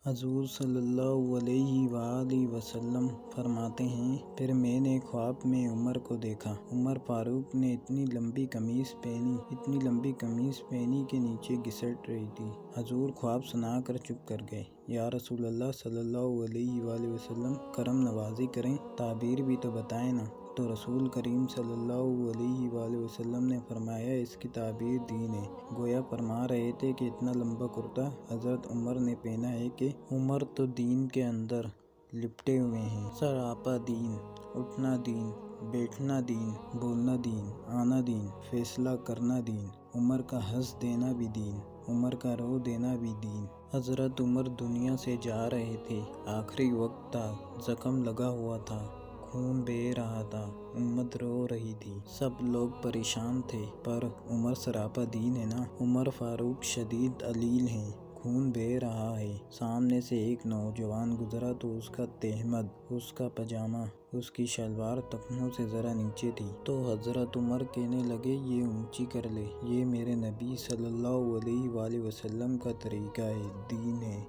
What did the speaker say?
حضور صلی اللہ علیہ وآلہ وسلم فرماتے ہیں، پھر میں نے خواب میں عمر کو دیکھا۔ عمر فاروق نے اتنی لمبی قمیص پہنی کہ نیچے گھسٹ رہی تھی۔ حضور خواب سنا کر چپ کر گئے۔ یا رسول اللہ صلی اللہ علیہ وآلہ وسلم، کرم نوازی کریں، تعبیر بھی تو بتائیں نا۔ تو رسول کریم صلی اللہ علیہ وآلہ وسلم نے فرمایا، اس کی تعبیر دین ہے۔ گویا فرما رہے تھے کہ اتنا لمبا کرتا حضرت عمر نے پہنا ہے کہ عمر تو دین کے اندر لپٹے ہوئے ہیں۔ سراپا دین، اٹھنا دین، بیٹھنا دین، بولنا دین، آنا دین، فیصلہ کرنا دین۔ عمر کا ہنس دینا بھی دین، عمر کا رو دینا بھی دین۔ حضرت عمر دنیا سے جا رہے تھے، آخری وقت تھا، زخم لگا ہوا تھا، خون بہہ رہا تھا، امت رو رہی تھی، سب لوگ پریشان تھے، پر عمر سراپا دین ہے نا۔ عمر فاروق شدید علیل ہیں، خون بہہ رہا ہے۔ سامنے سے ایک نوجوان گزرا تو اس کا تہمد، اس کا پاجامہ، اس کی شلوار ٹخنوں سے ذرا نیچے تھی، تو حضرت عمر کہنے لگے، یہ اونچی کر لے، یہ میرے نبی صلی اللہ علیہ وآلہ وسلم کا طریقہ ہے، دین ہے۔